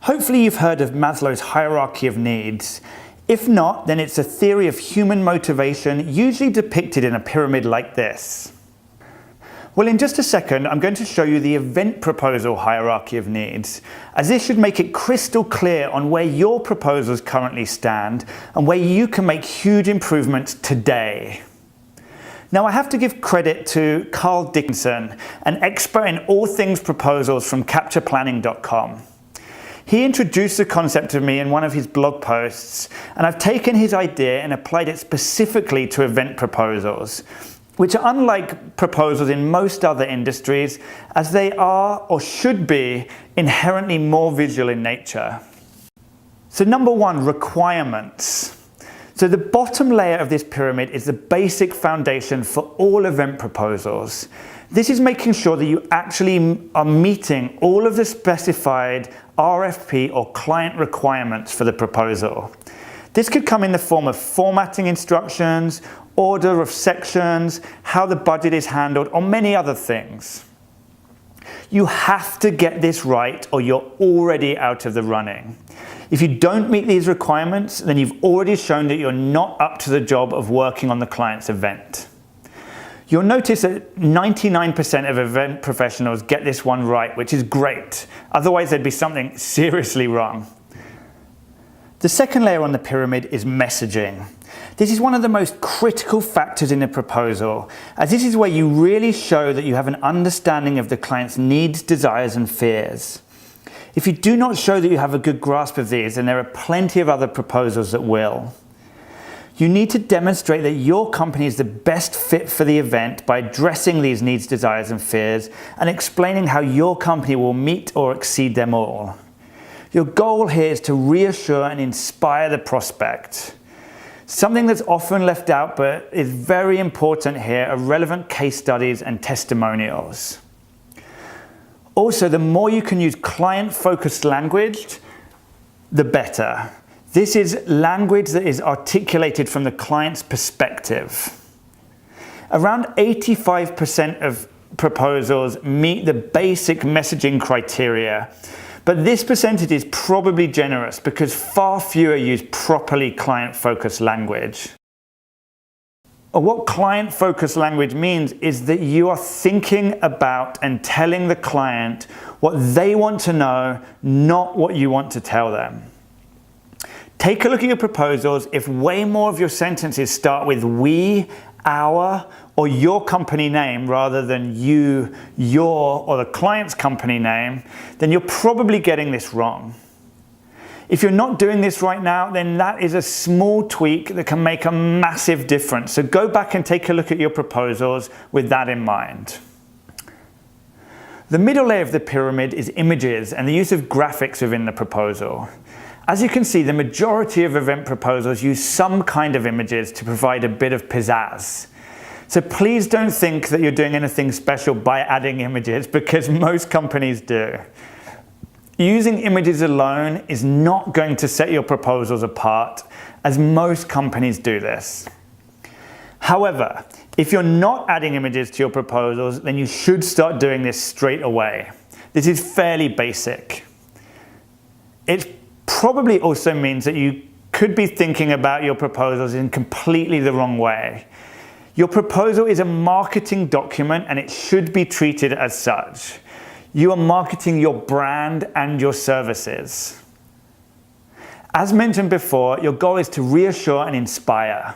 Hopefully you've heard of Maslow's hierarchy of needs. If not, then it's a theory of human motivation, usually depicted in a pyramid like this. Well, in just a second, I'm going to show you the event proposal hierarchy of needs, as this should make it crystal clear on where your proposals currently stand and where you can make huge improvements today. Now, I have to give credit to Carl Dickinson, an expert in all things proposals from CapturePlanning.com. He introduced the concept to me in one of his blog posts, and I've taken his idea and applied it specifically to event proposals, which are unlike proposals in most other industries, as they are, or should be, inherently more visual in nature. So number one, requirements. So the bottom layer of this pyramid is the basic foundation for all event proposals. This is making sure that you actually are meeting all of the specified RFP or client requirements for the proposal. This could come in the form of formatting instructions, order of sections, how the budget is handled, or many other things. You have to get this right or you're already out of the running. If you don't meet these requirements, then you've already shown that you're not up to the job of working on the client's event. You'll notice that 99% of event professionals get this one right, which is great. Otherwise, there'd be something seriously wrong. The second layer on the pyramid is messaging. This is one of the most critical factors in a proposal, as this is where you really show that you have an understanding of the client's needs, desires, and fears. If you do not show that you have a good grasp of these, then there are plenty of other proposals that will. You need to demonstrate that your company is the best fit for the event by addressing these needs, desires, and fears, and explaining how your company will meet or exceed them all. Your goal here is to reassure and inspire the prospect. Something that's often left out but is very important here are relevant case studies and testimonials. Also, the more you can use client-focused language, the better. This is language that is articulated from the client's perspective. Around 85% of proposals meet the basic messaging criteria, but this percentage is probably generous because far fewer use properly client-focused language. What client-focused language means is that you are thinking about and telling the client what they want to know, not what you want to tell them. Take a look at your proposals. If way more of your sentences start with we, our, or your company name rather than you, your, or the client's company name, then you're probably getting this wrong. If you're not doing this right now, then that is a small tweak that can make a massive difference. So go back and take a look at your proposals with that in mind. The middle layer of the pyramid is images and the use of graphics within the proposal. As you can see, the majority of event proposals use some kind of images to provide a bit of pizzazz. So please don't think that you're doing anything special by adding images, because most companies do. Using images alone is not going to set your proposals apart, as most companies do this. However, if you're not adding images to your proposals, then you should start doing this straight away. This is fairly basic. It probably also means that you could be thinking about your proposals in completely the wrong way. Your proposal is a marketing document and it should be treated as such. You are marketing your brand and your services. As mentioned before, your goal is to reassure and inspire.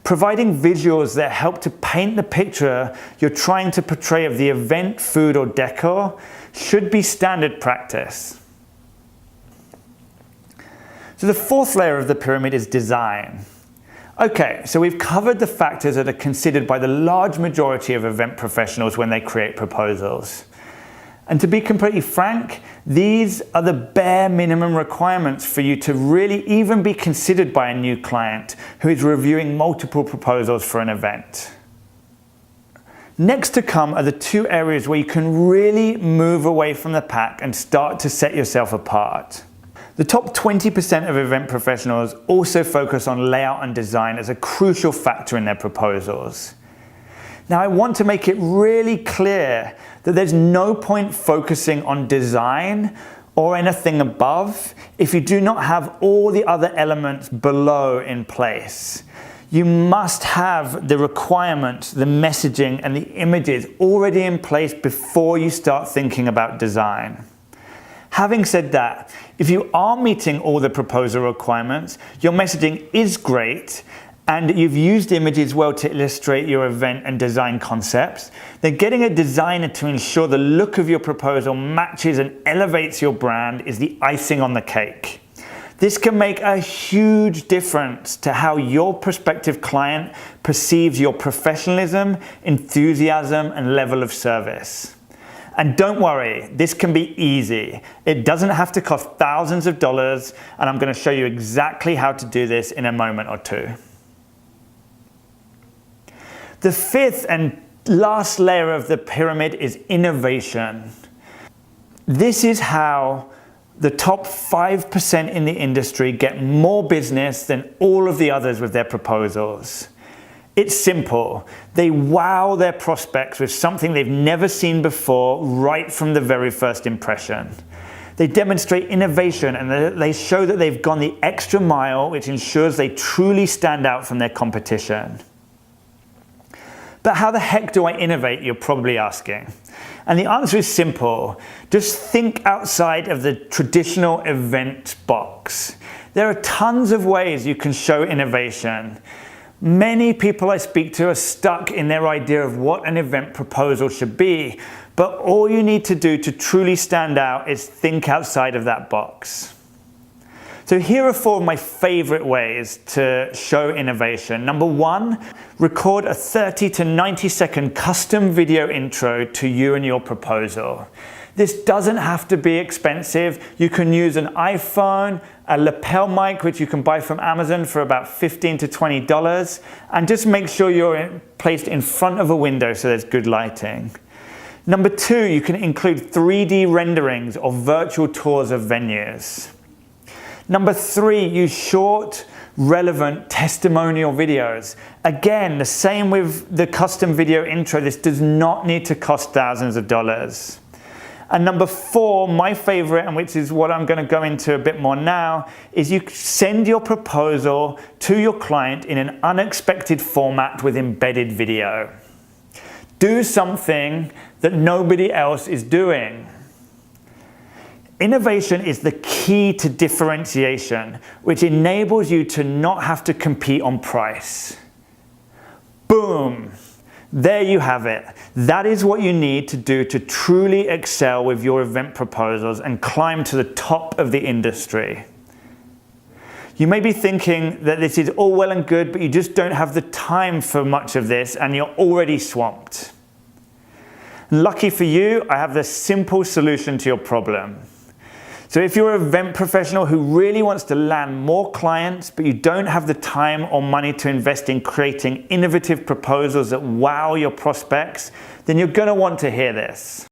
Providing visuals that help to paint the picture you're trying to portray of the event, food, or decor should be standard practice. So the fourth layer of the pyramid is design. Okay, so we've covered the factors that are considered by the large majority of event professionals when they create proposals. And to be completely frank, these are the bare minimum requirements for you to really even be considered by a new client who is reviewing multiple proposals for an event. Next to come are the two areas where you can really move away from the pack and start to set yourself apart. The top 20% of event professionals also focus on layout and design as a crucial factor in their proposals. Now, I want to make it really clear that there's no point focusing on design or anything above if you do not have all the other elements below in place. You must have the requirements, the messaging, and the images already in place before you start thinking about design. Having said that, if you are meeting all the proposal requirements, your messaging is great, and you've used images well to illustrate your event and design concepts, then getting a designer to ensure the look of your proposal matches and elevates your brand is the icing on the cake. This can make a huge difference to how your prospective client perceives your professionalism, enthusiasm, and level of service. And don't worry, this can be easy. It doesn't have to cost thousands of dollars, and I'm going to show you exactly how to do this in a moment or two. The fifth and last layer of the pyramid is innovation. This is how the top 5% in the industry get more business than all of the others with their proposals. It's simple. They wow their prospects with something they've never seen before right from the very first impression. They demonstrate innovation and they show that they've gone the extra mile, which ensures they truly stand out from their competition. But how the heck do I innovate, you're probably asking? And the answer is simple. Just think outside of the traditional event box. There are tons of ways you can show innovation. Many people I speak to are stuck in their idea of what an event proposal should be, but all you need to do to truly stand out is think outside of that box. So here are 4 of my favorite ways to show innovation. Number 1, record a 30 to 90 second custom video intro to you and your proposal. This doesn't have to be expensive. You can use an iPhone, a lapel mic, which you can buy from Amazon for about $15 to $20, and just make sure you're placed in front of a window so there's good lighting. Number 2, you can include 3D renderings or virtual tours of venues. Number 3, use short, relevant testimonial videos. Again, the same with the custom video intro. This does not need to cost thousands of dollars. And number 4, my favorite, and which is what I'm going to go into a bit more now, is you send your proposal to your client in an unexpected format with embedded video. Do something that nobody else is doing. Innovation is the key to differentiation, which enables you to not have to compete on price. Boom! There you have it. That is what you need to do to truly excel with your event proposals and climb to the top of the industry. You may be thinking that this is all well and good, but you just don't have the time for much of this and you're already swamped. Lucky for you, I have the simple solution to your problem. So if you're an event professional who really wants to land more clients, but you don't have the time or money to invest in creating innovative proposals that wow your prospects, then you're going to want to hear this.